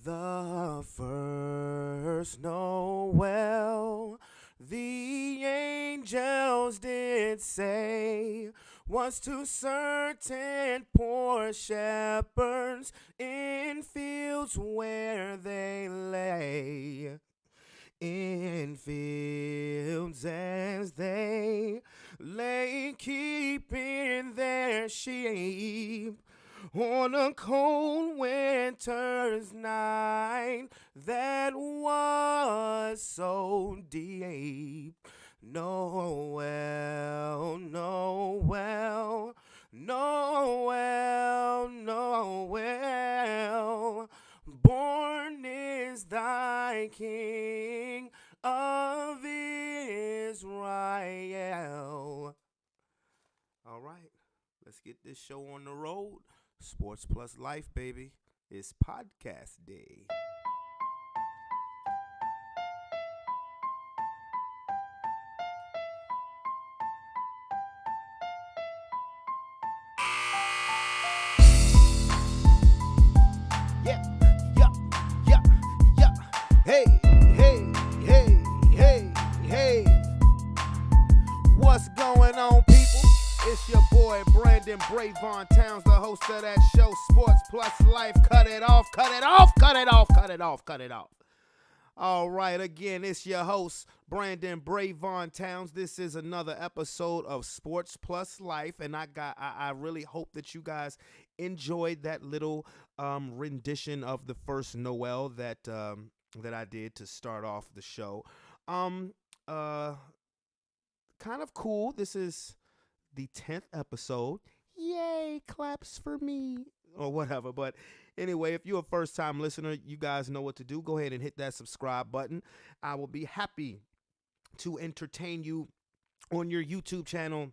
The first Noel, the angels did say, was to certain poor shepherds in fields where they lay. In fields as they lay keeping their sheep on a cold winter's night that was so deep. Noel, Noel, Noel, Noel, born is thy King of Israel. All right, let's get this show on the road. Sports Plus Life, baby. It's podcast day. Yeah, yeah, yeah, yeah. Hey, hey, hey, hey, hey. What's going on, people? It's your boy Brandon Brevon Towns, the host of that show, Sports Plus Life. Cut it off, cut it off, cut it off, cut it off, cut it off. All right, again, it's your host, Brandon Brevon Towns. This is another episode of Sports Plus Life, and I really hope that you guys enjoyed that little rendition of the first Noel that I did to start off the show. Kind of cool. This is the 10th episode. Yay, claps for me. Or whatever. But anyway, if you're a first-time listener, you guys know what to do. Go ahead and hit that subscribe button. I will be happy to entertain you on your YouTube channel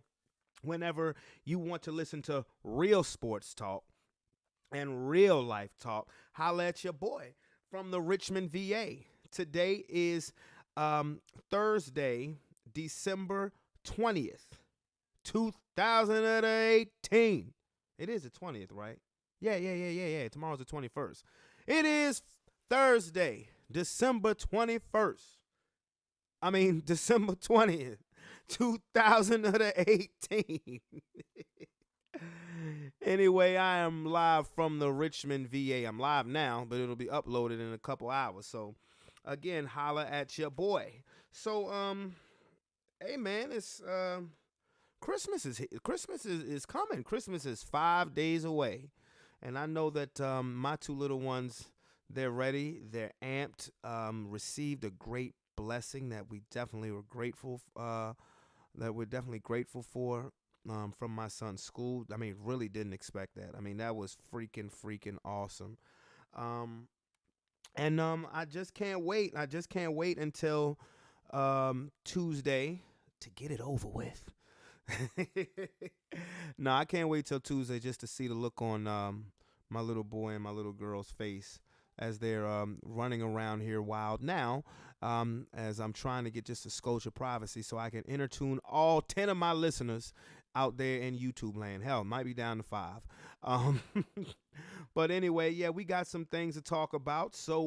whenever you want to listen to real sports talk and real life talk. Holla at your boy from the Richmond, VA. Today is Thursday, December 20th. 2018. It is the 20th, right? Yeah. Tomorrow's the 21st. It is Thursday, December 21st. December 20th, 2018. Anyway, I am live from the Richmond, VA. I'm live now, but it'll be uploaded in a couple hours. So, again, holla at your boy. So, hey, man, it's Christmas is coming. Christmas is 5 days away, and I know that my two little ones, they're ready. They're amped. Received a great blessing that we definitely were grateful. That we're definitely grateful for from my son's school. Really didn't expect that. That was freaking awesome. And I just can't wait. I just can't wait until Tuesday to get it over with. No, I can't wait till Tuesday just to see the look on my little boy and my little girl's face as they're running around here wild now, as I'm trying to get just a scotch of privacy so I can entertain all 10 of my listeners out there in YouTube land. Hell, might be down to 5. But anyway, yeah, we got some things to talk about. So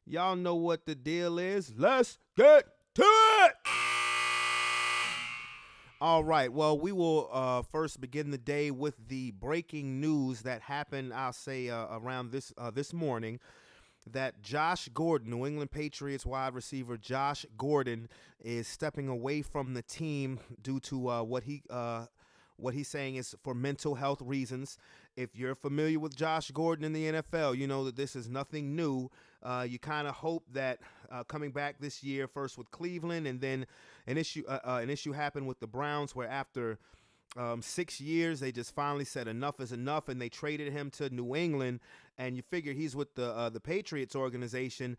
y'all know what the deal is. Let's get to it. All right. Well, we will first begin the day with the breaking news that happened, I'll say, around this morning, that Josh Gordon, New England Patriots wide receiver Josh Gordon, is stepping away from the team due to what he's saying is for mental health reasons. If you're familiar with Josh Gordon in the NFL, you know that this is nothing new. You kind of hope that coming back this year, first with Cleveland, and then an issue happened with the Browns, where after 6 years they just finally said enough is enough, and they traded him to New England. And you figure he's with the Patriots organization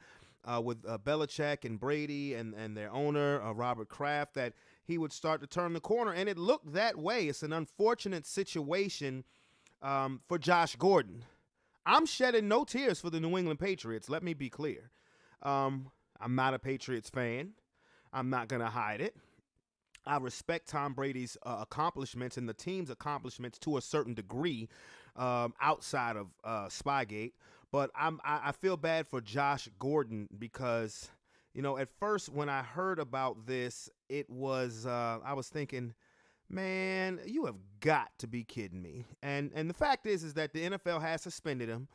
with Belichick and Brady and their owner Robert Kraft, that he would start to turn the corner, and it looked that way. It's an unfortunate situation for Josh Gordon. I'm shedding no tears for the New England Patriots. Let me be clear. I'm not a Patriots fan. I'm not going to hide it. I respect Tom Brady's accomplishments and the team's accomplishments to a certain degree outside of Spygate. But I feel bad for Josh Gordon because, at first when I heard about this, it was I was thinking, man, you have got to be kidding me. And the fact is that the NFL has suspended him.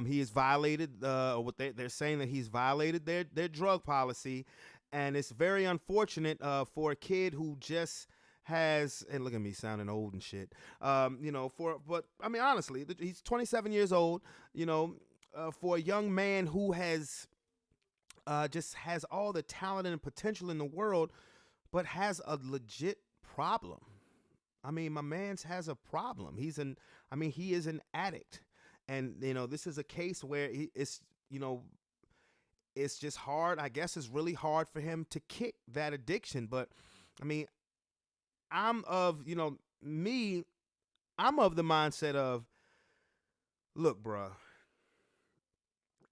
He has violated what they're saying, that he's violated their drug policy, and it's very unfortunate for a kid who just has, and look at me sounding old and shit. But I mean, honestly, he's 27 years old. For a young man who has just has all the talent and potential in the world, but has a legit problem. I mean, my man's has a problem. He is an addict. And, this is a case where it's just hard. I guess it's really hard for him to kick that addiction. But, I mean, I'm of the mindset of, look, bruh,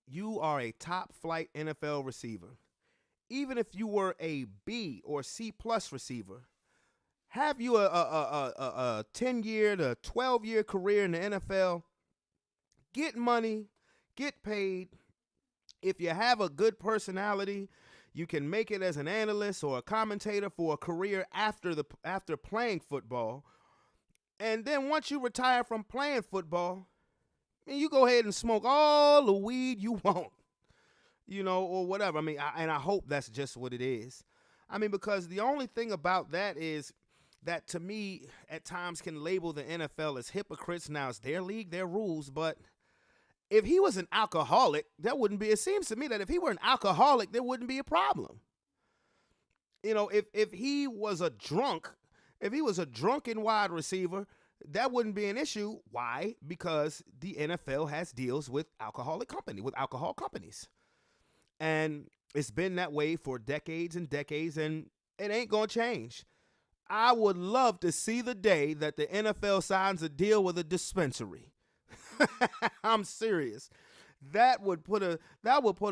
you are a top flight NFL receiver. Even if you were a B or C plus receiver, have you a 10-year to 12-year career in the NFL, get money, get paid. If you have a good personality, you can make it as an analyst or a commentator for a career after playing football. And then once you retire from playing football, you go ahead and smoke all the weed you want, or whatever. I mean, I hope that's just what it is. I mean, because the only thing about that is that, to me, at times can label the NFL as hypocrites. Now, it's their league, their rules, but if he was an alcoholic, it seems to me that if he were an alcoholic, there wouldn't be a problem. If he was a drunken wide receiver, that wouldn't be an issue. Why? Because the NFL has deals with alcohol companies. And it's been that way for decades and decades, and it ain't going to change. I would love to see the day that the NFL signs a deal with a dispensary. I'm serious. That would put a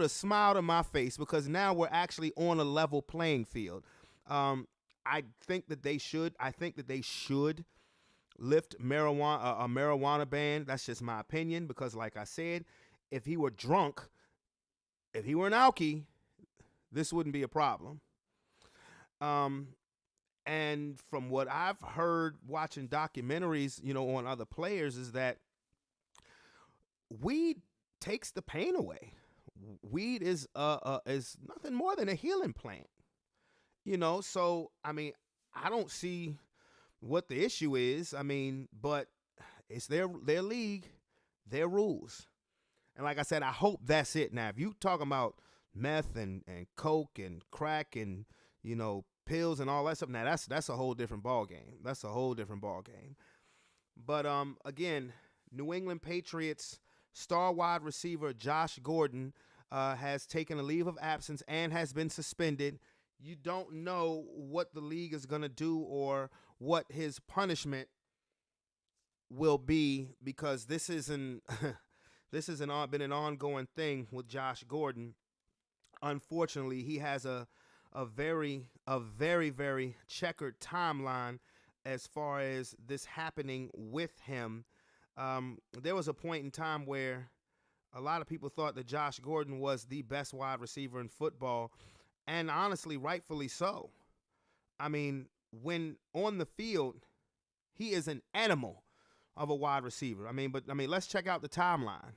smile to my face, because now we're actually on a level playing field. I think that they should lift a marijuana ban. That's just my opinion, because like I said, if he were an alkie, this wouldn't be a problem. And from what I've heard watching documentaries, on other players, is that weed takes the pain away. Weed is nothing more than a healing plant. So I mean, I don't see what the issue is. I mean, but it's their league, their rules. And like I said, I hope that's it. Now, if you talking about meth and coke and crack and, pills and all that stuff, now that's a whole different ball game. But again, New England Patriots star wide receiver Josh Gordon has taken a leave of absence and has been suspended. You don't know what the league is going to do or what his punishment will be, because this isn't been an ongoing thing with Josh Gordon. Unfortunately, he has a very very checkered timeline as far as this happening with him. There was a point in time where a lot of people thought that Josh Gordon was the best wide receiver in football, and honestly, rightfully so. I mean, when on the field, he is an animal of a wide receiver. I mean, let's check out the timeline.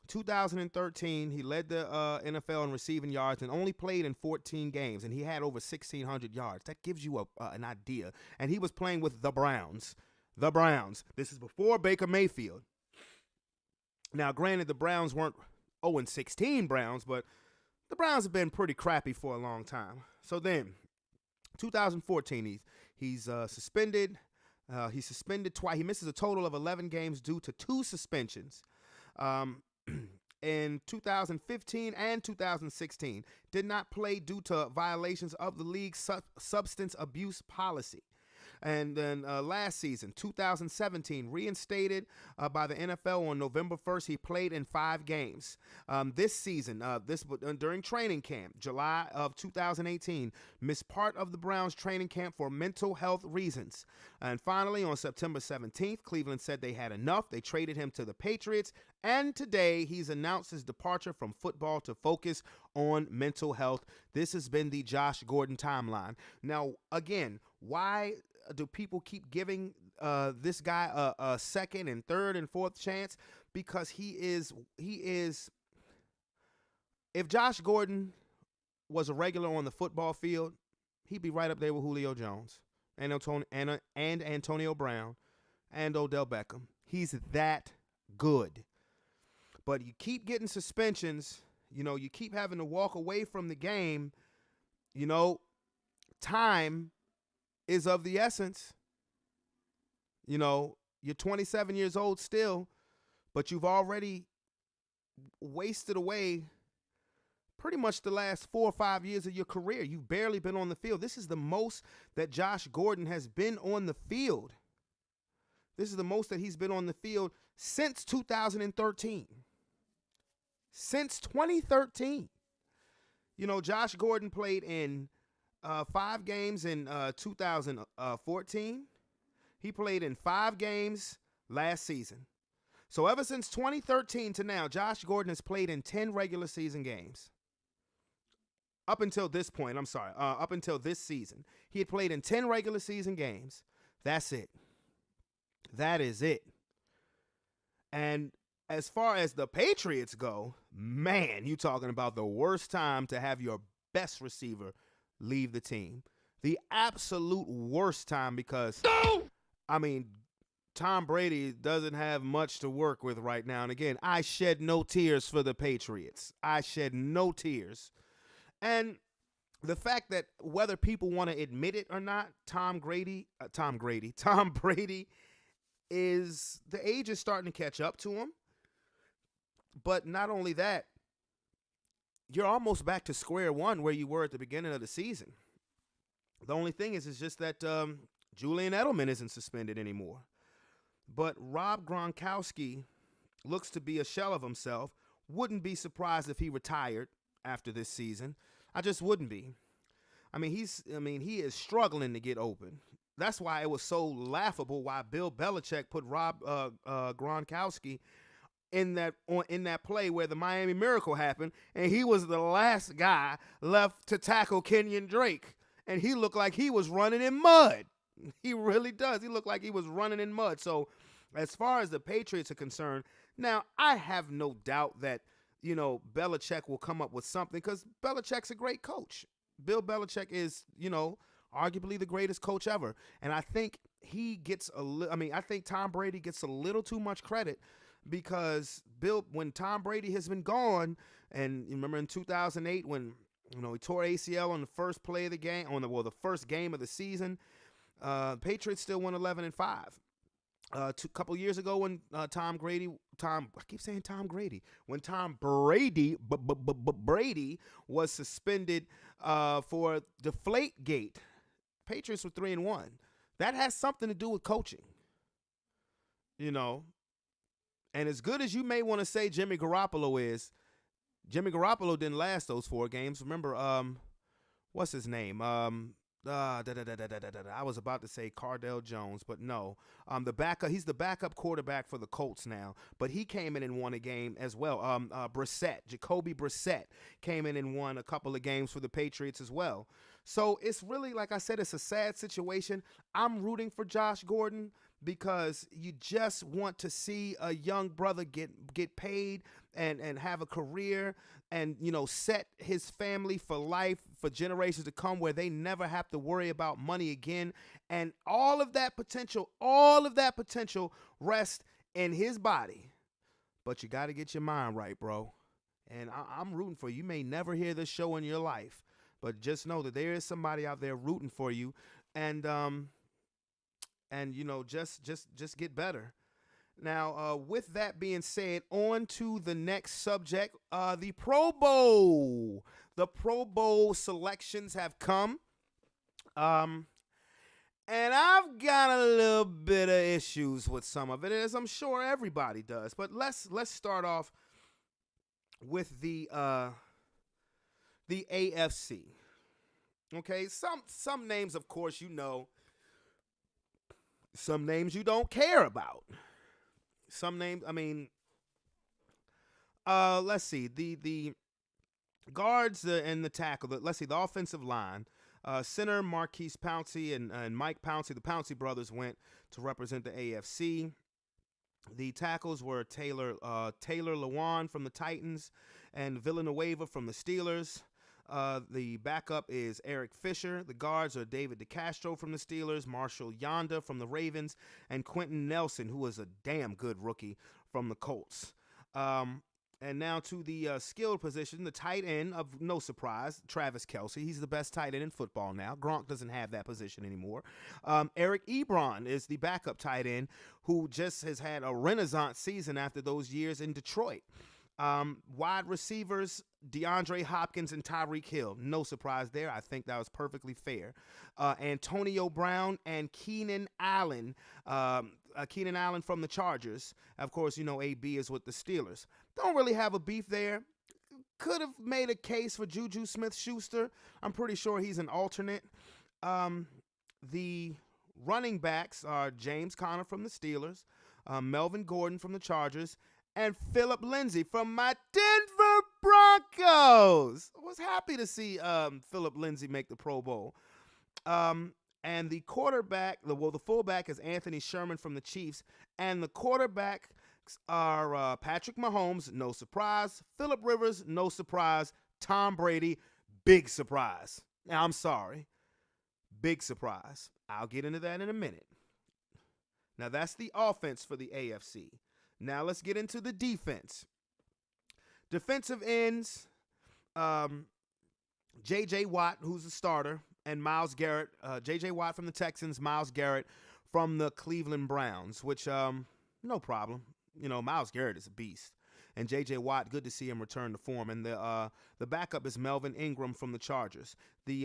2013, he led the NFL in receiving yards and only played in 14 games, and he had over 1,600 yards. That gives you an idea. And he was playing with the Browns. The Browns. This is before Baker Mayfield. Now, granted, the Browns weren't 0-16 Browns, but the Browns have been pretty crappy for a long time. So then, 2014, he's suspended. He's suspended twice. He misses a total of 11 games due to 2 suspensions. In 2015 and 2016, did not play due to violations of the league's substance abuse policy. And then last season, 2017, reinstated by the NFL on November 1st. He played in 5 games. This season, during training camp, July of 2018, missed part of the Browns training camp for mental health reasons. And finally, on September 17th, Cleveland said they had enough. They traded him to the Patriots. And today, he's announced his departure from football to focus on mental health. This has been the Josh Gordon timeline. Now, again, why do people keep giving this guy a second and third and fourth chance? Because he is. If Josh Gordon was a regular on the football field, he'd be right up there with Julio Jones and Antonio Brown and Odell Beckham. He's that good. But you keep getting suspensions, you keep having to walk away from the game, time is of the essence. You're 27 years old still, but you've already wasted away pretty much the last 4 or 5 years of your career. You've barely been on the field. This is the most that Josh Gordon has been on the field. This is the most that he's been on the field since 2013. Since 2013. Josh Gordon played in 5 games in 2014. He played in 5 games last season. So ever since 2013 to now, Josh Gordon has played in 10 regular season games. Up until this point, up until this season, he had played in 10 regular season games. That's it. That is it. And as far as the Patriots go, man, you talking about the worst time to have your best receiver leave the team. The absolute worst time because, Tom Brady doesn't have much to work with right now. And again, I shed no tears for the Patriots. I shed no tears. And the fact that whether people want to admit it or not, Tom Brady is, the age is starting to catch up to him. But not only that, you're almost back to square one where you were at the beginning of the season. The only thing is just that Julian Edelman isn't suspended anymore. But Rob Gronkowski looks to be a shell of himself. Wouldn't be surprised if he retired after this season. I just wouldn't be. He is struggling to get open. That's why it was so laughable why Bill Belichick put Rob Gronkowski in that play where the Miami Miracle happened, and he was the last guy left to tackle Kenyon Drake, and he looked like he was running in mud. He really does. He looked like he was running in mud. So as far as the Patriots are concerned, now I have no doubt that, Belichick will come up with something because Belichick's a great coach. Bill Belichick is, arguably the greatest coach ever. And I think I think Tom Brady gets a little too much credit because when Tom Brady has been gone, and you remember in 2008 when, he tore ACL on the first play of the game, the first game of the season, Patriots still won 11-5. A couple years ago when when Tom Brady was suspended for Deflategate, Patriots were 3-1. That has something to do with coaching, And as good as you may want to say Jimmy Garoppolo is, Jimmy Garoppolo didn't last those 4 games. Remember, what's his name? I was about to say Cardell Jones, but no. He's the backup quarterback for the Colts now, but he came in and won a game as well. Jacoby Brissett came in and won a couple of games for the Patriots as well. So it's really, like I said, it's a sad situation. I'm rooting for Josh Gordon because you just want to see a young brother get paid and have a career and, set his family for life, for generations to come, where they never have to worry about money again. And all of that potential rests in his body. But you got to get your mind right, bro. And I'm rooting for you. You may never hear this show in your life, but just know that there is somebody out there rooting for you. And just get better. Now, with that being said, on to the next subject, the Pro Bowl. The Pro Bowl selections have come. And I've got a little bit of issues with some of it, as I'm sure everybody does. But let's start off with the AFC. Okay, some names, of course, you know. Some names you don't care about. Some names, I mean, let's see the guards and the tackle. Let's see the offensive line. Center Marquise Pouncey and Mike Pouncey, the Pouncey brothers, went to represent the AFC. The tackles were Taylor Lewan from the Titans and Villanueva from the Steelers. The backup is Eric Fisher. The guards are David DeCastro from the Steelers, Marshall Yanda from the Ravens, and Quentin Nelson, who is a damn good rookie from the Colts. And now to the skilled position, the tight end, of no surprise, Travis Kelce. He's the best tight end in football now. Gronk doesn't have that position anymore. Eric Ebron is the backup tight end, who just has had a renaissance season after those years in Detroit. Wide receivers, DeAndre Hopkins and Tyreek Hill. No surprise there. I think that was perfectly fair. Antonio Brown and Keenan Allen. Keenan Allen from the Chargers. Of course, you know AB is with the Steelers. Don't really have a beef there. Could have made a case for Juju Smith-Schuster. I'm pretty sure he's an alternate. The running backs are James Conner from the Steelers, Melvin Gordon from the Chargers, and Philip Lindsay from my Denver Broncos. I was happy to see Philip Lindsay make the Pro Bowl. And the quarterback, the fullback is Anthony Sherman from the Chiefs, and the quarterback are Patrick Mahomes, no surprise. Phillip Rivers, no surprise. Tom Brady, big surprise. Now, I'm sorry. Big surprise. I'll get into that in a minute. Now, that's the offense for the AFC. Now, let's get into the defense. Defensive ends, J.J. Watt, who's the starter, and Myles Garrett. J.J. Watt from the Texans, Myles Garrett from the Cleveland Browns, which, no problem. You know, Myles Garrett is a beast. And J.J. Watt, good to see him return to form. And the backup is Melvin Ingram from the Chargers. The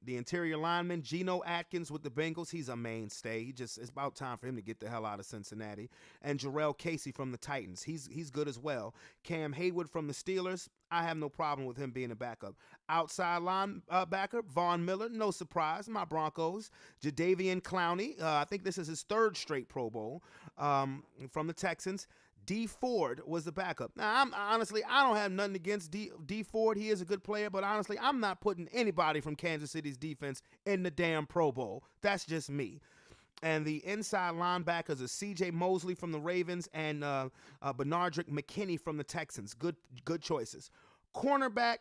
interior lineman, Geno Atkins with the Bengals. He's a mainstay. It's about time for him to get the hell out of Cincinnati. And Jarrell Casey from the Titans. He's good as well. Cam Hayward from the Steelers. I have no problem with him being a backup. Outside linebacker, Von Miller, no surprise, my Broncos. Jadeveon Clowney, I think this is his third straight Pro Bowl, from the Texans. D Ford was the backup. Now, honestly, I don't have nothing against D Ford. He is a good player, but honestly, I'm not putting anybody from Kansas City's defense in the damn Pro Bowl. That's just me. And the inside linebackers are C.J. Mosley from the Ravens and Benardrick McKinney from the Texans. Good choices. Cornerback,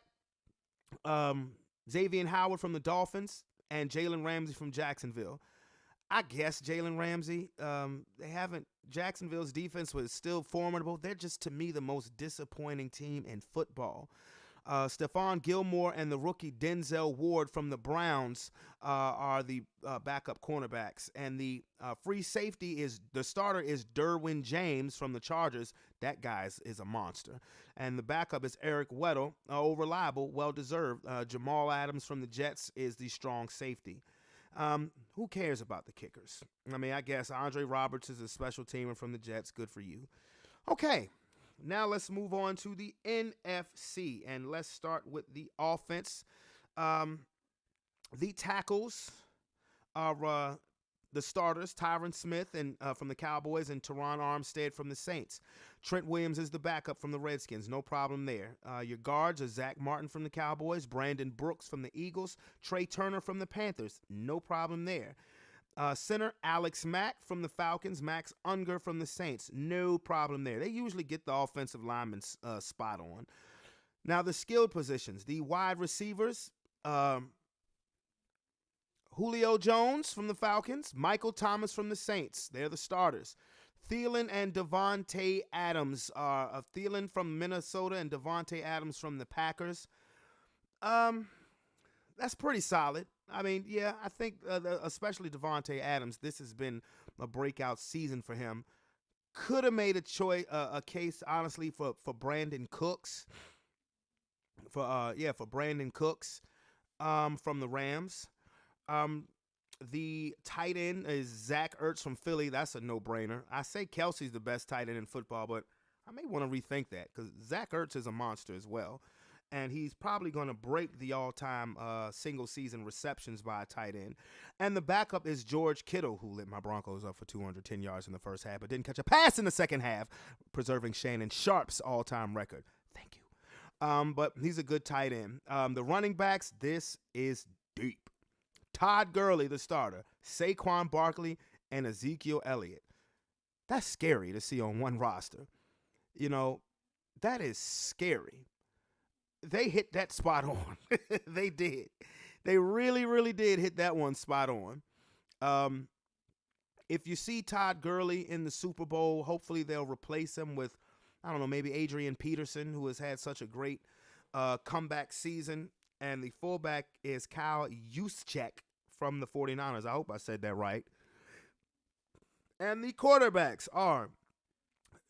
Xavier Howard from the Dolphins and Jalen Ramsey from Jacksonville. I guess Jalen Ramsey. Jacksonville's defense was still formidable. They're just, to me, the most disappointing team in football. Stephon Gilmore and the rookie Denzel Ward from the Browns are the backup cornerbacks. And the free safety the starter is Derwin James from the Chargers. That guy is a monster. And the backup is Eric Weddle, reliable, well-deserved. Jamal Adams from the Jets is the strong safety. Who cares about the kickers? I mean, I guess Andre Roberts is a special teamer from the Jets. Good for you. Okay. Now let's move on to the NFC, and let's start with the offense. The tackles are the starters, Tyron Smith and from the Cowboys and Teron Armstead from the Saints. Trent Williams is the backup from the Redskins. No problem there. Your guards are Zach Martin from the Cowboys, Brandon Brooks from the Eagles, Trey Turner from the Panthers. No problem there. Center, Alex Mack from the Falcons, Max Unger from the Saints. No problem there. They usually get the offensive lineman spot on. Now, the skilled positions. The wide receivers, Julio Jones from the Falcons, Michael Thomas from the Saints. They're the starters. Thielen and Devontae Adams are Thielen from Minnesota and Devontae Adams from the Packers. That's pretty solid. I mean, yeah, I think especially Devontae Adams, this has been a breakout season for him. Could have made a case, honestly, for Brandon Cooks. For Brandon Cooks from the Rams. The tight end is Zach Ertz from Philly. That's a no-brainer. I say Kelsey's the best tight end in football, but I may want to rethink that because Zach Ertz is a monster as well. And he's probably going to break the all-time single-season receptions by a tight end. And the backup is George Kittle, who lit my Broncos up for 210 yards in the first half, but didn't catch a pass in the second half, preserving Shannon Sharp's all-time record. Thank you. But he's a good tight end. The running backs, this is deep. Todd Gurley, the starter, Saquon Barkley, and Ezekiel Elliott. That's scary to see on one roster. You know, that is scary. They hit that spot on. They did. They really, really did hit that one spot on. If you see Todd Gurley in the Super Bowl, hopefully they'll replace him with, I don't know, maybe Adrian Peterson, who has had such a great comeback season. And the fullback is Kyle Juszczyk from the 49ers. I hope I said that right. And the quarterbacks are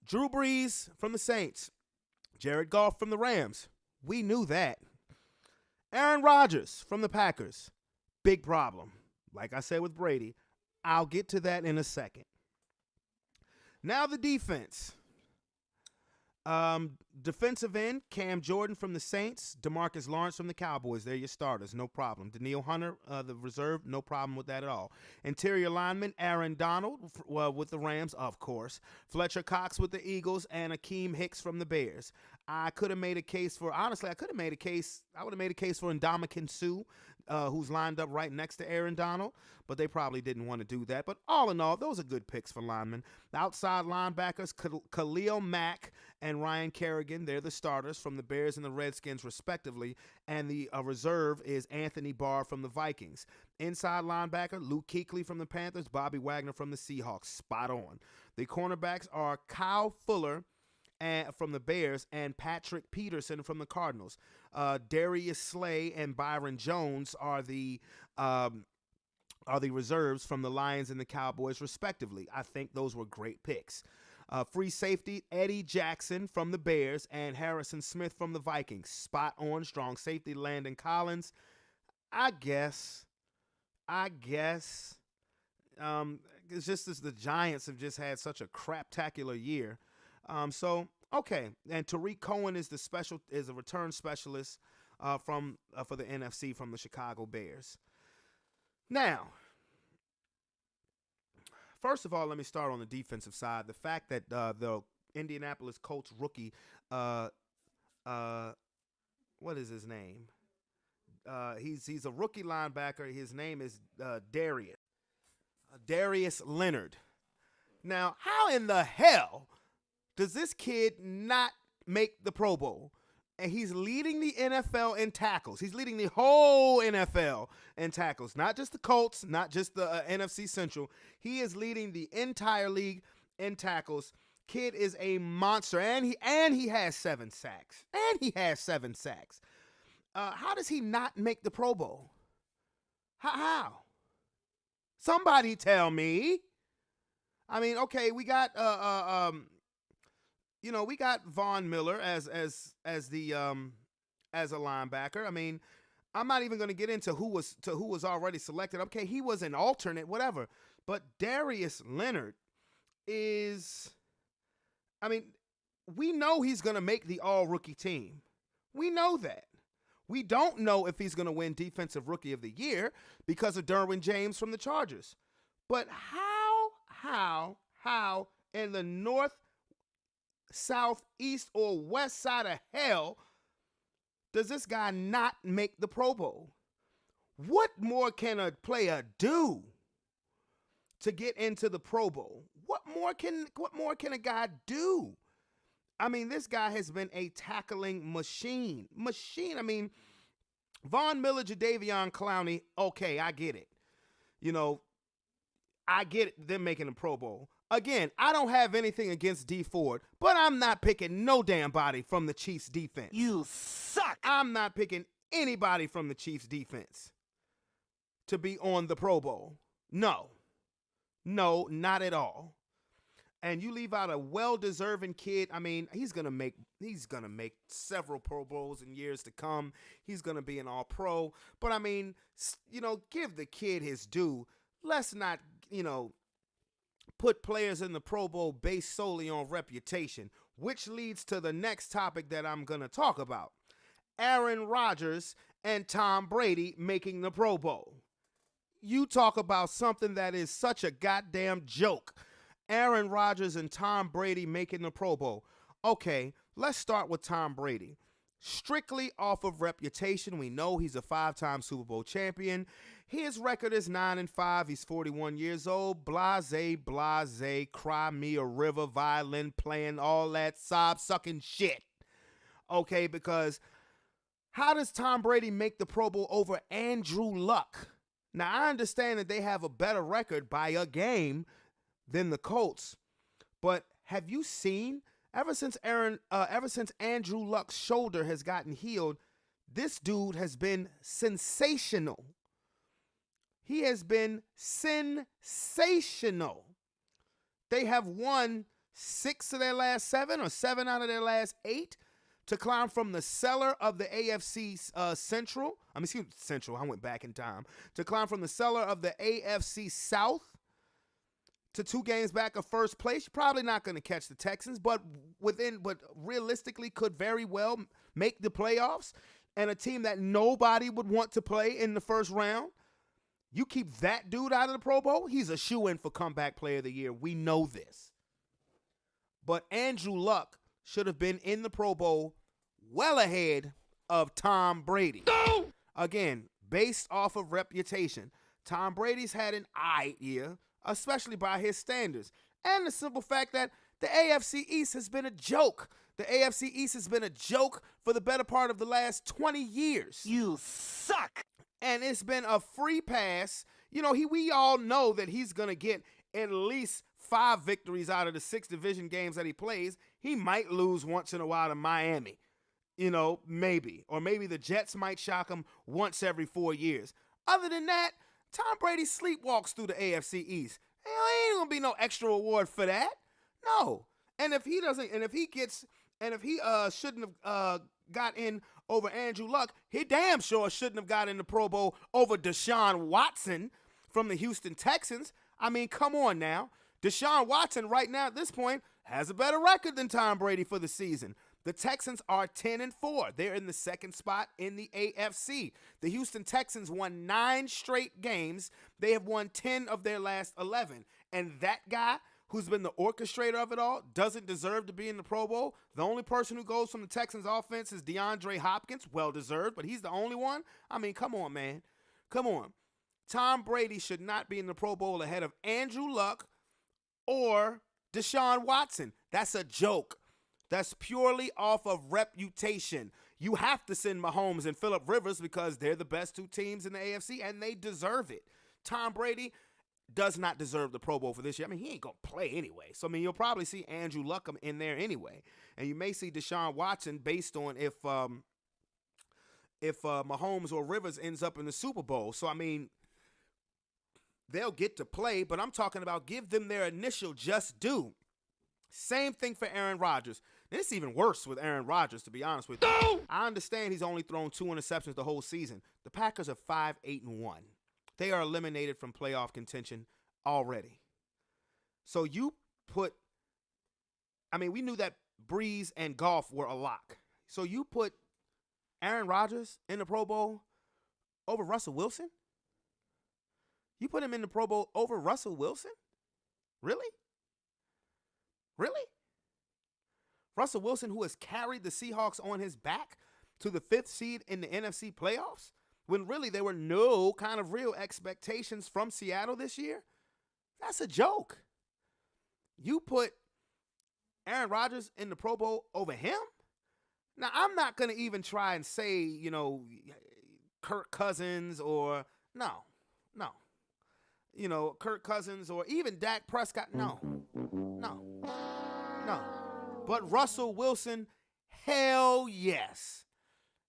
Drew Brees from the Saints, Jared Goff from the Rams. We knew that. Aaron Rodgers from the Packers. Big problem. Like I said with Brady, I'll get to that in a second. Now the defense. Defensive end, Cam Jordan from the Saints, DeMarcus Lawrence from the Cowboys. They're your starters, no problem. Daniil Hunter, the reserve, no problem with that at all. Interior lineman, Aaron Donald with the Rams, of course. Fletcher Cox with the Eagles, and Akeem Hicks from the Bears. I would have made a case for Ndamukong Suh, who's lined up right next to Aaron Donald, but they probably didn't want to do that. But all in all, those are good picks for linemen. The outside linebackers, Khalil Mack and Ryan Kerrigan, they're the starters from the Bears and the Redskins, respectively. And the reserve is Anthony Barr from the Vikings. Inside linebacker, Luke Kuechly from the Panthers, Bobby Wagner from the Seahawks. Spot on. The cornerbacks are Kyle Fuller from the Bears and Patrick Peterson from the Cardinals. Darius Slay and Byron Jones are the reserves from the Lions and the Cowboys, respectively. I think those were great picks. Free safety, Eddie Jackson from the Bears and Harrison Smith from the Vikings. Spot on. Strong safety, Landon Collins. I guess. It's just as the Giants have just had such a craptacular year. Okay. And Tariq Cohen is a return specialist for the NFC from the Chicago Bears. Now, first of all, let me start on the defensive side. The fact that the Indianapolis Colts rookie, what is his name? He's a rookie linebacker. His name is Darius Leonard. Now, how in the hell does this kid not make the Pro Bowl? And he's leading the NFL in tackles. He's leading the whole NFL in tackles, not just the Colts, not just the NFC Central. He is leading the entire league in tackles. Kid is a monster, and he has 7 sacks. How does he not make the Pro Bowl? How? Somebody tell me. I mean, okay, we got we got Von Miller as a linebacker. I mean, I'm not even going to get into who was already selected. Okay, he was an alternate, whatever. But Darius Leonard is, I mean, we know he's going to make the all-rookie team. We know that. We don't know if he's going to win Defensive Rookie of the Year because of Derwin James from the Chargers. But how in the north, south, east, or west side of hell does this guy not make the Pro Bowl? What more can a player do to get into the Pro Bowl? What more can a guy do? I mean, this guy has been a tackling machine. I mean, Von Miller, Jadeveon Clowney, okay, I get it. I get it, them making the Pro Bowl. Again, I don't have anything against D Ford, but I'm not picking no damn body from the Chiefs defense. You suck. I'm not picking anybody from the Chiefs defense to be on the Pro Bowl. No, not at all. And you leave out a well-deserving kid. I mean, he's gonna make several Pro Bowls in years to come. He's gonna be an All-Pro. But I mean, give the kid his due. let's not, put players in the Pro Bowl based solely on reputation, which leads to the next topic that I'm going to talk about. Aaron Rodgers and Tom Brady making the Pro Bowl. You talk about something that is such a goddamn joke. Aaron Rodgers and Tom Brady making the Pro Bowl. Okay, let's start with Tom Brady. Strictly off of reputation, we know he's a 5-time Super Bowl champion. His record is 9-5. He's 41 years old. Blase, cry me a river, violin playing, all that sob-sucking shit. Okay, because how does Tom Brady make the Pro Bowl over Andrew Luck? Now, I understand that they have a better record by a game than the Colts, but have you seen, ever since Andrew Luck's shoulder has gotten healed, this dude has been sensational. He has been sensational. They have won 6 of their last 7 or 7 out of their last 8 to climb from the cellar of the AFC Central. Central. I went back in time. To climb from the cellar of the AFC South to 2 games back of first place. You're probably not going to catch the Texans, but realistically could very well make the playoffs. And a team that nobody would want to play in the first round. You keep that dude out of the Pro Bowl, he's a shoo-in for comeback player of the year. We know this. But Andrew Luck should have been in the Pro Bowl well ahead of Tom Brady. No! Again, based off of reputation, Tom Brady's had an year, especially by his standards. And the simple fact that the AFC East has been a joke. The AFC East has been a joke for the better part of the last 20 years. You suck! And it's been a free pass. We all know that he's going to get at least 5 victories out of the 6 division games that he plays. He might lose once in a while to Miami, maybe. Or maybe the Jets might shock him once every 4 years. Other than that, Tom Brady sleepwalks through the AFC East. Ain't going to be no extra reward for that. No. And if he shouldn't have got in over Andrew Luck, he damn sure shouldn't have got in the Pro Bowl over Deshaun Watson from the Houston Texans. I mean, come on now. Deshaun Watson right now at this point has a better record than Tom Brady for the season. The Texans are 10-4. They're in the 2nd spot in the AFC. The Houston Texans won 9 straight games. They have won 10 of their last 11. And that guy who's been the orchestrator of it all doesn't deserve to be in the Pro Bowl. The only person who goes from the Texans offense is DeAndre Hopkins. Well-deserved, but he's the only one. I mean, come on, man. Come on. Tom Brady should not be in the Pro Bowl ahead of Andrew Luck or Deshaun Watson. That's a joke. That's purely off of reputation. You have to send Mahomes and Phillip Rivers because they're the best 2 teams in the AFC, and they deserve it. Tom Brady does not deserve the Pro Bowl for this year. I mean, he ain't going to play anyway. So, I mean, you'll probably see Andrew Luck in there anyway. And you may see Deshaun Watson based on if Mahomes or Rivers ends up in the Super Bowl. So, I mean, they'll get to play, but I'm talking about give them their initial just due. Same thing for Aaron Rodgers. It's even worse with Aaron Rodgers, to be honest with you. No! I understand he's only thrown 2 interceptions the whole season. The Packers are 5-8-1. They are eliminated from playoff contention already. So we knew that Breeze and Goff were a lock. So you put Aaron Rodgers in the Pro Bowl over Russell Wilson? You put him in the Pro Bowl over Russell Wilson? Really? Really? Russell Wilson, who has carried the Seahawks on his back to the 5th seed in the NFC playoffs, when really there were no kind of real expectations from Seattle this year? That's a joke. You put Aaron Rodgers in the Pro Bowl over him? Now, I'm not going to even try and say, Kirk Cousins or no. Kirk Cousins or even Dak Prescott. No. But Russell Wilson, hell yes.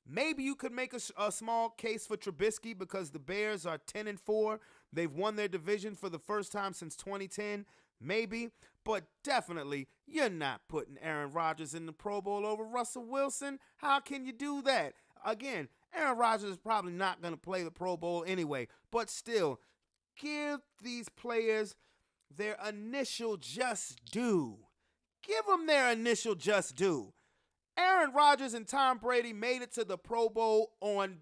Maybe you could make a small case for Trubisky because the Bears are 10-4. They've won their division for the first time since 2010. Maybe. But definitely, you're not putting Aaron Rodgers in the Pro Bowl over Russell Wilson. How can you do that? Again, Aaron Rodgers is probably not going to play the Pro Bowl anyway. But still, give these players their initial just due. Give them their initial just due. Aaron Rodgers and Tom Brady made it to the Pro Bowl on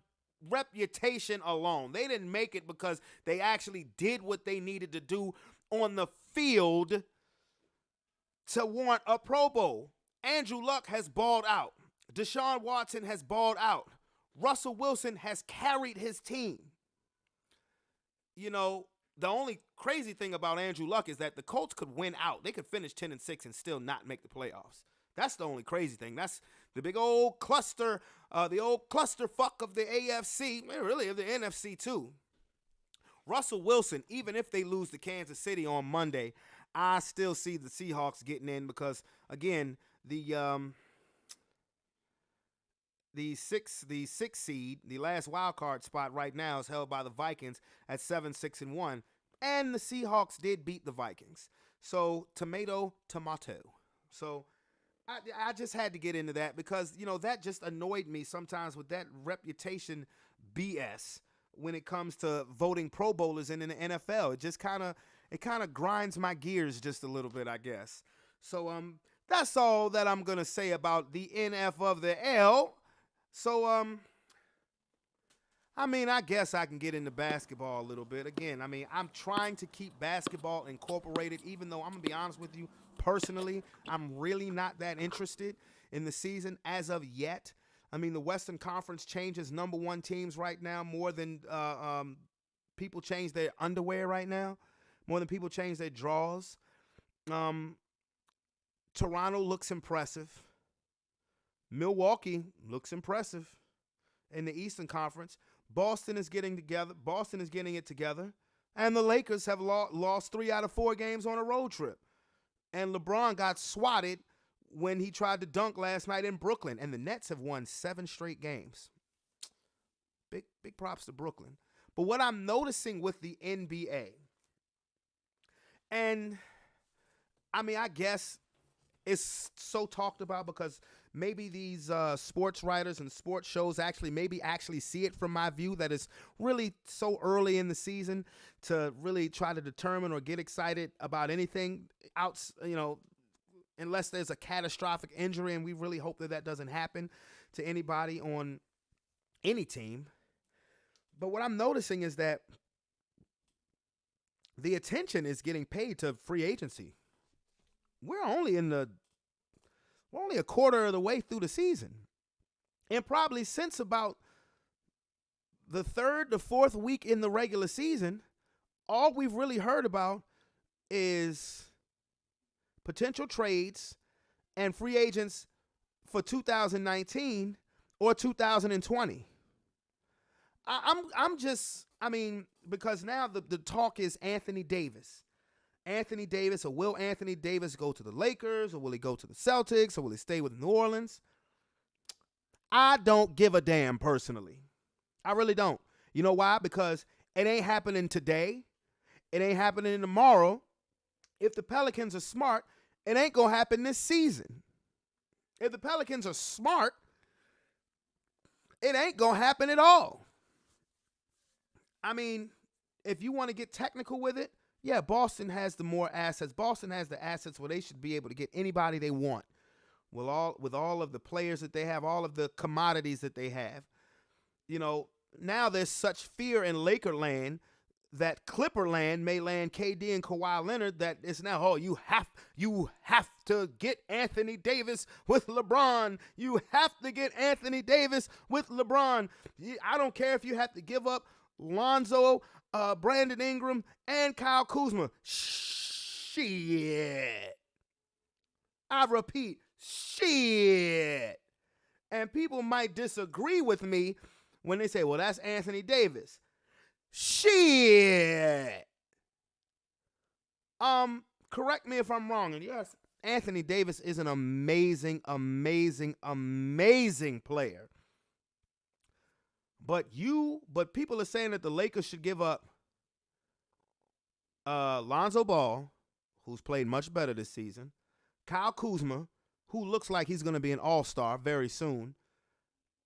reputation alone. They didn't make it because they actually did what they needed to do on the field to warrant a Pro Bowl. Andrew Luck has balled out. Deshaun Watson has balled out. Russell Wilson has carried his team. You know, the only crazy thing about Andrew Luck is that the Colts could win out. They could finish 10-6 and still not make the playoffs. That's the only crazy thing. That's the big old cluster, the old clusterfuck of the AFC, really of the NFC too. Russell Wilson, even if they lose to Kansas City on Monday, I still see the Seahawks getting in because, again, the sixth seed, the last wild card spot right now is held by the Vikings at 7-6-1, and the Seahawks did beat the Vikings. So tomato. So I just had to get into that because, you know, that just annoyed me sometimes with that reputation BS when it comes to voting Pro Bowlers in the NFL. It just kind of grinds my gears just a little bit, I guess. So that's all that I'm gonna say about the NF of the L. So I guess I can get into basketball a little bit. Again, I'm trying to keep basketball incorporated, even though I'm gonna be honest with you. Personally, I'm really not that interested in the season as of yet. The Western Conference changes number one teams right now more than people change their underwear right now, more than people change their drawers. Toronto looks impressive. Milwaukee looks impressive in the Eastern Conference. Boston is getting it together. And the Lakers have lost 3 out of 4 games on a road trip. And LeBron got swatted when he tried to dunk last night in Brooklyn. And the Nets have won 7 straight games. Big props to Brooklyn. But what I'm noticing with the NBA, and I guess it's so talked about because maybe these sports writers and sports shows actually see it from my view that it's really so early in the season to really try to determine or get excited about anything unless there's a catastrophic injury, and we really hope that doesn't happen to anybody on any team. But what I'm noticing is that the attention is getting paid to free agency. We're only a quarter of the way through the season. And probably since about the 3rd to 4th week in the regular season, all we've really heard about is potential trades and free agents for 2019 or 2020. Because now the talk is Anthony Davis. Anthony Davis, or will Anthony Davis go to the Lakers, or will he go to the Celtics, or will he stay with New Orleans? I don't give a damn personally. I really don't. You know why? Because it ain't happening today. It ain't happening tomorrow. If the Pelicans are smart, it ain't going to happen this season. If the Pelicans are smart, it ain't going to happen at all. If you want to get technical with it, yeah, Boston has the more assets. Boston has the assets where they should be able to get anybody they want with all of the players that they have, all of the commodities that they have. Now there's such fear in Laker land that Clipper land may land KD and Kawhi Leonard that it's now, you have to get Anthony Davis with LeBron. You have to get Anthony Davis with LeBron. I don't care if you have to give up Lonzo, Brandon Ingram, and Kyle Kuzma. Shit. I repeat, shit. And people might disagree with me when they say, well, that's Anthony Davis. Shit. Correct me if I'm wrong. And yes, Anthony Davis is an amazing, amazing, amazing player. But people are saying that the Lakers should give up Lonzo Ball, who's played much better this season, Kyle Kuzma, who looks like he's going to be an all-star very soon,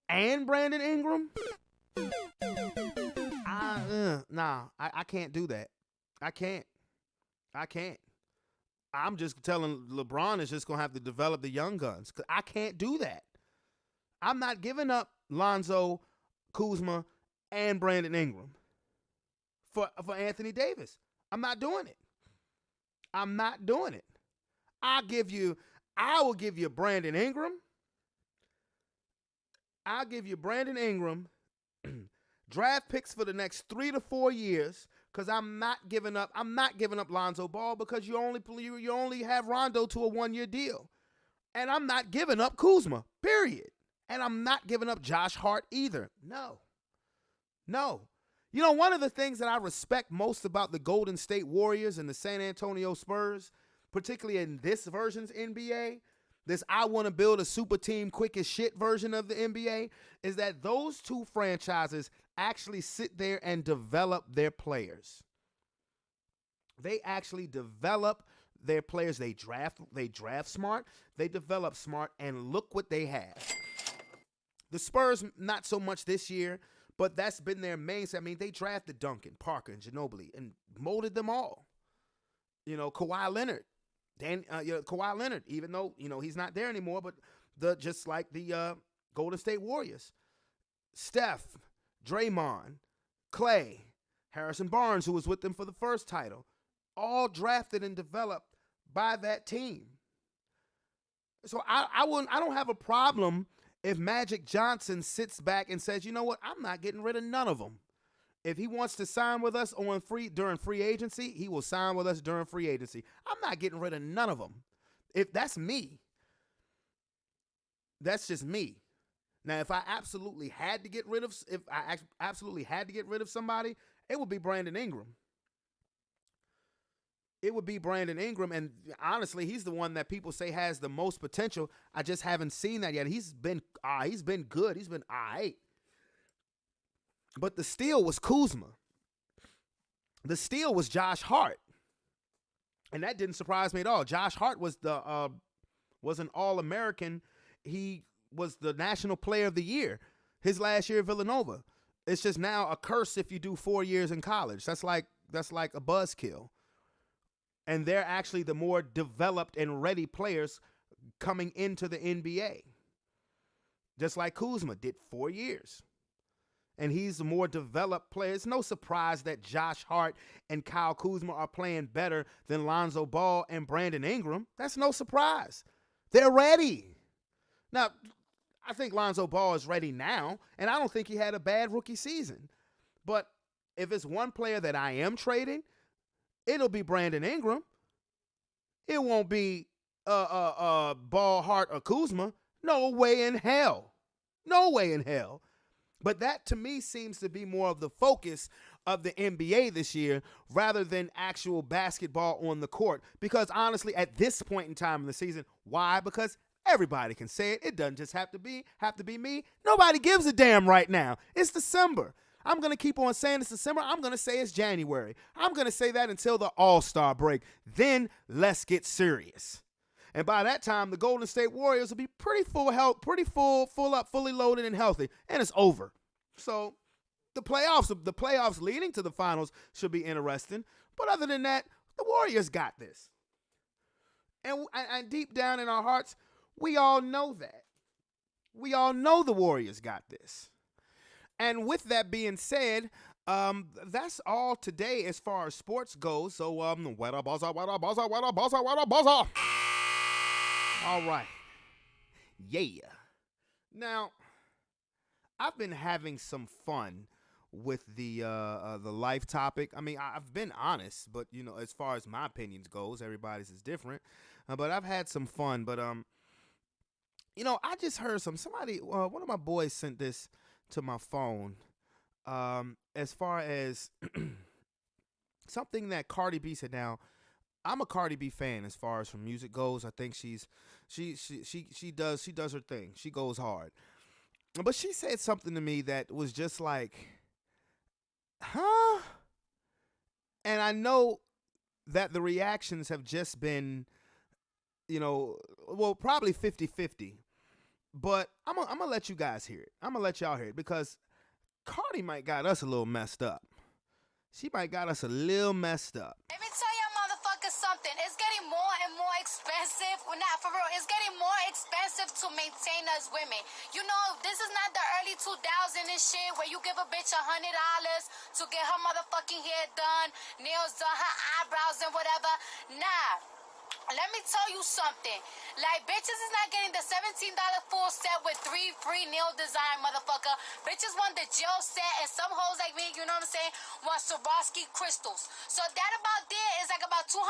and Brandon Ingram. I can't do that. I can't. I can't. I'm just telling LeBron is just going to have to develop the young guns. 'Cause I can't do that. I'm not giving up Lonzo, Kuzma, and Brandon Ingram for Anthony Davis. I'm not doing it. I'm not doing it. I will give you Brandon Ingram. I'll give you Brandon Ingram, draft picks for the next 3 to 4 years, because I'm not giving up Lonzo Ball, because you only have Rondo to a 1-year deal. And I'm not giving up Kuzma, period. And I'm not giving up Josh Hart either. No. You know, one of the things that I respect most about the Golden State Warriors and the San Antonio Spurs, particularly in this version's NBA, this I want to build a super team quick as shit version of the NBA, is that those two franchises actually sit there and develop their players. They actually develop their players. They draft smart, they develop smart, and look what they have. The Spurs, not so much this year, but that's been their mainstay. I mean, they drafted Duncan, Parker, and Ginobili and molded them all. You know, Kawhi Leonard, even though, he's not there anymore, but just like the Golden State Warriors. Steph, Draymond, Clay, Harrison Barnes, who was with them for the first title, all drafted and developed by that team. So I don't have a problem if Magic Johnson sits back and says, you know what, I'm not getting rid of none of them. If he wants to sign with us during free agency, he will sign with us during free agency. I'm not getting rid of none of them. If that's me, that's just me. Now, if I absolutely had to get rid of somebody, it would be Brandon Ingram. It would be Brandon Ingram, and honestly, he's the one that people say has the most potential. I just haven't seen that yet. He's been good. He's been all right. But the steal was Kuzma. The steal was Josh Hart. And that didn't surprise me at all. Josh Hart was an All-American. He was the National Player of the Year his last year at Villanova. It's just now a curse if you do 4 years in college. That's like a buzzkill. And they're actually the more developed and ready players coming into the NBA. Just like Kuzma did 4 years. And he's a more developed player. It's no surprise that Josh Hart and Kyle Kuzma are playing better than Lonzo Ball and Brandon Ingram. That's no surprise. They're ready. Now, I think Lonzo Ball is ready now, and I don't think he had a bad rookie season. But if it's one player that I am trading, it'll be Brandon Ingram. It won't be Ball, Hart, or Kuzma. No way in hell. No way in hell. But that, to me, seems to be more of the focus of the NBA this year rather than actual basketball on the court. Because, honestly, at this point in time in the season, why? Because everybody can say it. It doesn't just have to be me. Nobody gives a damn right now. It's December. I'm going to keep on saying it's December. I'm going to say it's January. I'm going to say that until the All-Star break. Then let's get serious. And by that time, the Golden State Warriors will be pretty fully loaded and healthy, and it's over. So the playoffs leading to the finals should be interesting. But other than that, the Warriors got this. And deep down in our hearts, we all know that. We all know the Warriors got this. And with that being said, that's all today as far as sports goes. So, all right. Yeah. Now, I've been having some fun with the life topic. I mean, I've been honest, but as far as my opinions goes, everybody's is different. But I've had some fun. But I just heard somebody. One of my boys sent this to my phone. As far as something that Cardi B said. Now, I'm a Cardi B fan as far as from music goes. I think she does her thing. She goes hard. But she said something to me that was just like, huh? And I know that the reactions have just been, probably 50-50. But I'm going to let you guys hear it. I'm going to let y'all hear it because Cardi might got us a little messed up. She might got us a little messed up. Let me tell y'all motherfuckers something. It's getting more and more expensive. Well, not for real. It's getting more expensive to maintain us women. You know, this is not the early 2000s and shit where you give a bitch $100 to get her motherfucking hair done, nails done, her eyebrows and whatever. Nah. Let me tell you something. Like, bitches is not getting the $17 full set with 3 free nail design, motherfucker. Bitches want the gel set, and some hoes like me, you know what I'm saying, want Swarovski crystals. So that about there is like about $200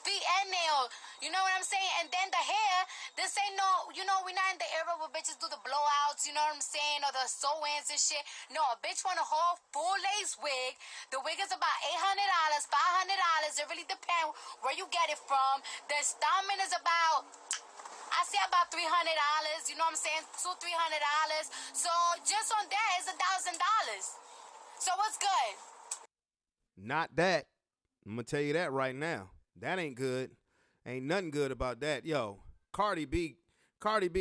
feet and nail. You know what I'm saying? And then the hair, this ain't no, you know, we're not in the era where bitches do the blowouts, you know what I'm saying, or the sew-ins and shit. No, a bitch want a whole full lace wig. The wig is about $800, $500. It really depends where you get it from. The installment is about, I say about $300. You know what I'm saying? $200-$300. So just on that is $1,000. So what's good? Not that. I'm gonna tell you that right now. That ain't good. Ain't nothing good about that. Yo, Cardi B,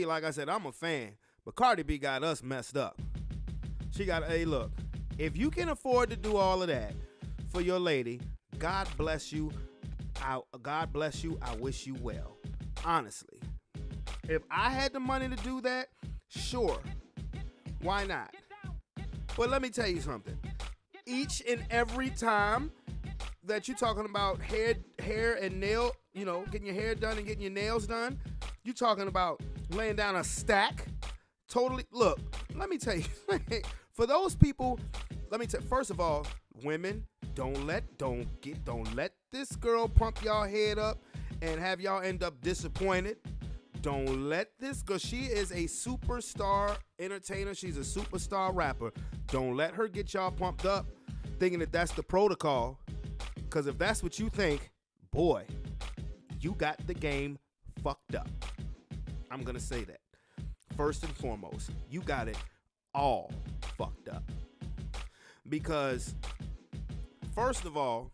like I said, I'm a fan, but Cardi B got us messed up. She got, hey, look, if you can afford to do all of that for your lady, God bless you. God bless you. I wish you well. Honestly, if I had the money to do that, sure, why not? But let me tell you something. Each and every time that you're talking about hair and nail, you know, getting your hair done and getting your nails done, you're talking about laying down a stack. Totally. Look, let me tell you, for those people, first of all, women, don't let this girl pump y'all head up and have y'all end up disappointed. Don't let this girl, she is a superstar entertainer. She's a superstar rapper. Don't let her get y'all pumped up thinking that that's the protocol. Because if that's what you think, boy, you got the game fucked up. I'm going to say that. First and foremost, you got it all fucked up. Because first of all,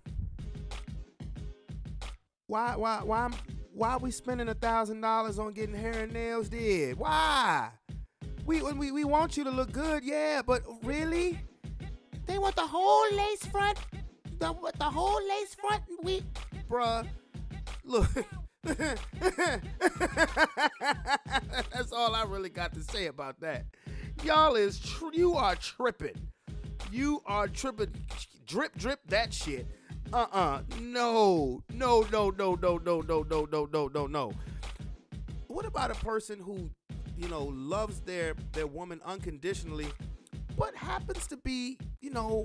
why are we spending $1,000 on getting hair and nails did? Why? We want you to look good, yeah, but really? They want the whole lace front? The whole lace front? Bruh, look. That's all I really got to say about that. Y'all you are tripping. You are tripping. Drip that shit. No. What about a person who, you know, loves their woman unconditionally, but happens to be, you know,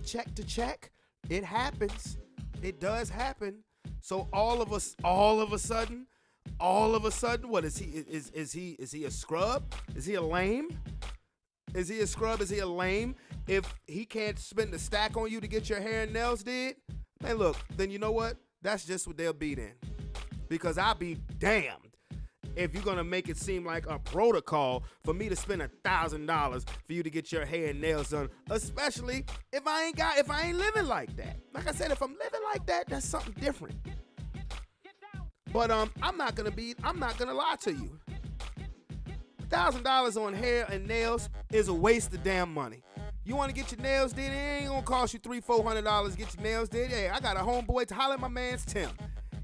check to check? It happens. It does happen. So all of a sudden, what is he? Is he a scrub? Is he a lame? Is he a scrub? Is he a lame? If he can't spend a stack on you to get your hair and nails did, man, look, then you know what? That's just what they'll be then. Because I'll be damned if you're gonna make it seem like a protocol for me to spend $1,000 for you to get your hair and nails done, especially if I ain't living like that. Like I said, if I'm living like that, that's something different. But I'm not gonna lie to you. $1,000 on hair and nails is a waste of damn money. You want to get your nails did? It ain't gonna cost you $300-$400 to get your nails did. Hey, I got a homeboy to holler at my man's Tim.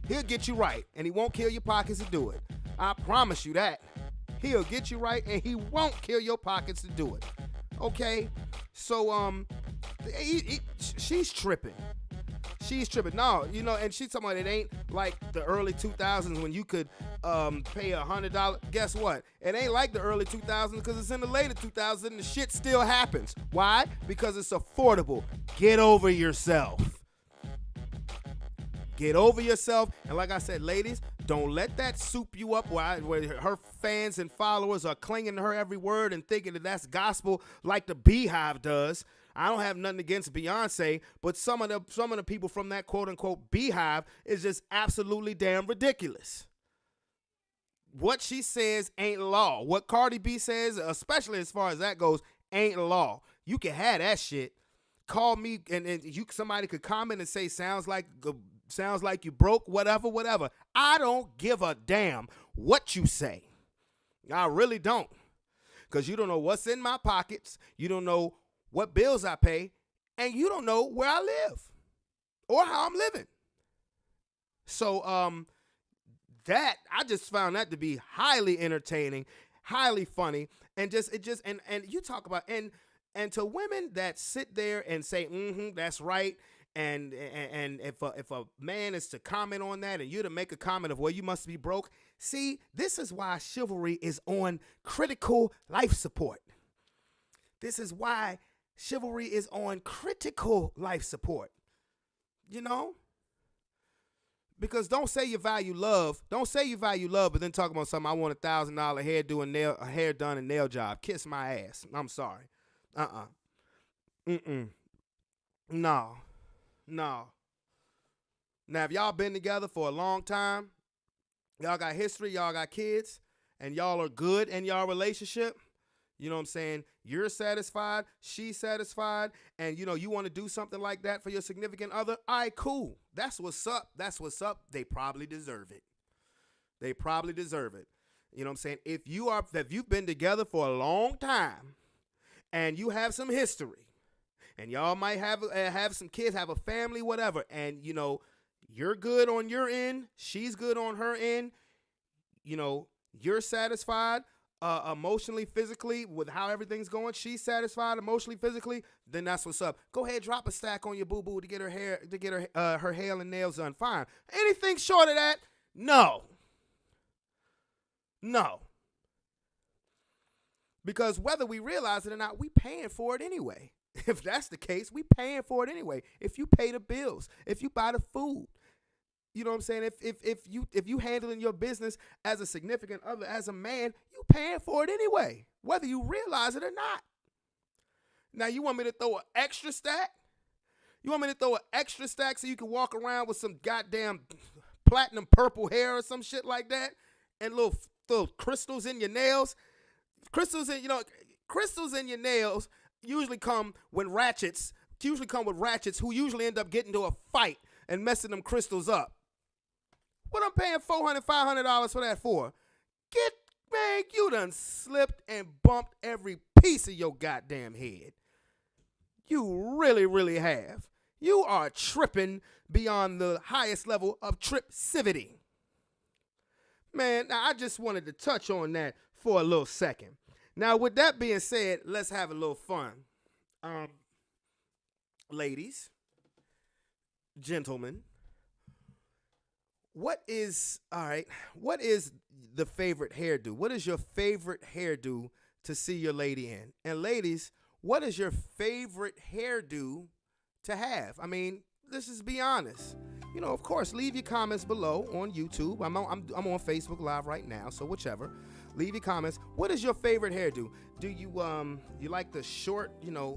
He'll get you right, and he won't kill your pockets to do it. I promise you that. He'll get you right, and he won't kill your pockets to do it. Okay? So she's tripping. She's tripping. No, you know, and she's talking about it ain't like the early 2000s when you could pay $100. Guess what? It ain't like the early 2000s because it's in the later 2000s and the shit still happens. Why? Because it's affordable. Get over yourself. Get over yourself. And like I said, ladies, don't let that soup you up where her fans and followers are clinging to her every word and thinking that that's gospel like the Beehive does. I don't have nothing against Beyonce, but some of the people from that quote unquote Beehive is just absolutely damn ridiculous. What she says ain't law. What Cardi B says, especially as far as that goes, ain't law. You can have that shit. Call me and somebody could comment and say sounds like you broke, whatever. I don't give a damn what you say. I really don't. Because you don't know what's in my pockets. You don't know what bills I pay. and you don't know where I live or how I'm living. So that I just found that to be highly entertaining, highly funny, and and you talk about and to women that sit there and say, that's right. And if a man is to comment on that and you to make a comment of, well, you must be broke. See, this is why chivalry is on critical life support. This is why chivalry is on critical life support. You know? Because don't say you value love. Don't say you value love, but then talk about something. I want $1,000 a hair done and nail job. Kiss my ass. I'm sorry. No. No. Now, if y'all been together for a long time, y'all got history, y'all got kids, and y'all are good in y'all relationship, you know what I'm saying? You're satisfied, she's satisfied, and you want to do something like that for your significant other. All right, cool. That's what's up. That's what's up. They probably deserve it. They probably deserve it. You know what I'm saying? If you've been together for a long time and you have some history and y'all might have some kids, have a family, whatever, and you're good on your end, she's good on her end, you're satisfied emotionally, physically, with how everything's going, she's satisfied emotionally, physically, then that's what's up. Go ahead, drop a stack on your boo-boo to get her hair and nails done. Fine. Anything short of that, no. Because whether we realize it or not, we paying for it anyway. If that's the case, we paying for it anyway. If you pay the bills, if you buy the food, you know what I'm saying? If you handling your business as a significant other, as a man, you paying for it anyway, whether you realize it or not. Now, you want me to throw an extra stack? You want me to throw an extra stack so you can walk around with some goddamn platinum purple hair or some shit like that, and little crystals in your nails? Crystals in your nails usually come with ratchets. Who usually end up getting into a fight and messing them crystals up. What I'm paying $400, $500 for that for? Man, you done slipped and bumped every piece of your goddamn head. You really, really have. You are tripping beyond the highest level of tripsivity. Man, now I just wanted to touch on that for a little second. Now, with that being said, let's have a little fun. Ladies, gentlemen, what is the favorite hairdo? What is your favorite hairdo to see your lady in? And ladies, what is your favorite hairdo to have? I mean, let's just be honest. Of course, leave your comments below on YouTube. I'm on Facebook Live right now, so whichever. Leave your comments. What is your favorite hairdo? Do you like the short,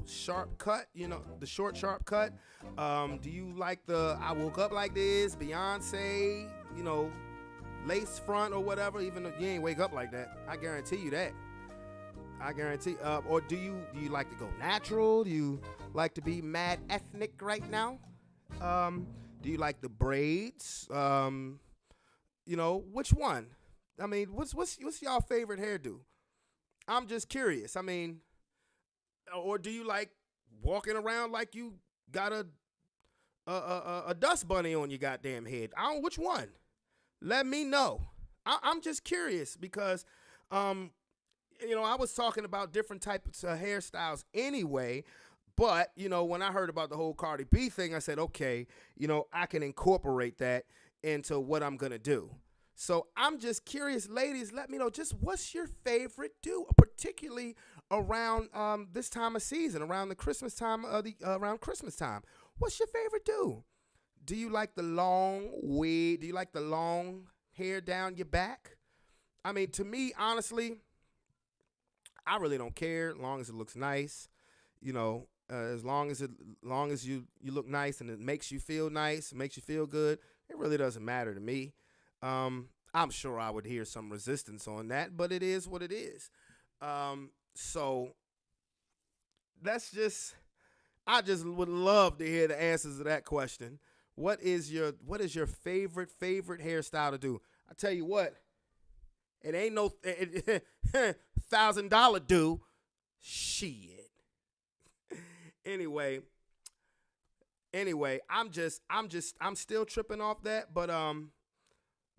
sharp cut? The short, sharp cut? Do you like the I woke up like this, Beyonce, lace front or whatever? Even though you ain't wake up like that, I guarantee you that. Or do you like to go natural? Do you like to be mad ethnic right now? Do you like the braids? Which one? I mean, what's y'all favorite hairdo? I'm just curious. I mean, or do you like walking around like you got a dust bunny on your goddamn head? Which one? Let me know. I'm just curious because, I was talking about different types of hairstyles anyway. But, when I heard about the whole Cardi B thing, I said, okay, I can incorporate that into what I'm going to do. So I'm just curious, ladies, let me know just what's your favorite do, particularly around this time of season, around the Christmas time, around Christmas time. What's your favorite do? Do you like the long wig? Do you like the long hair down your back? I mean, to me, honestly, I really don't care as long as it looks nice, as long as you look nice and it makes you feel nice, makes you feel good, it really doesn't matter to me. I'm sure I would hear some resistance on that, but it is what it is. So I just would love to hear the answers to that question. What is your favorite hairstyle to do? I tell you what, it ain't no $1,000 do. Shit. Anyway, Anyway, I'm still tripping off that, but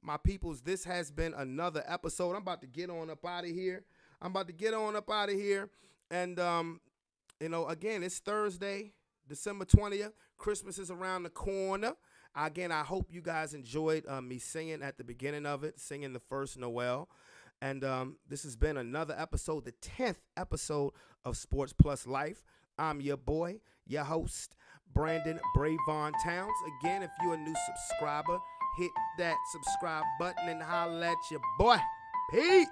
my peoples, this has been another episode. I'm about to get on up out of here. And again, it's Thursday, December 20th. Christmas is around the corner. Again, I hope you guys enjoyed me singing at the beginning of it, singing the first Noel. And this has been another episode, the 10th episode of Sports Plus Life. I'm your boy, your host, Brandon Brevon Towns. Again, if you're a new subscriber, hit that subscribe button and holla at your boy. Peace.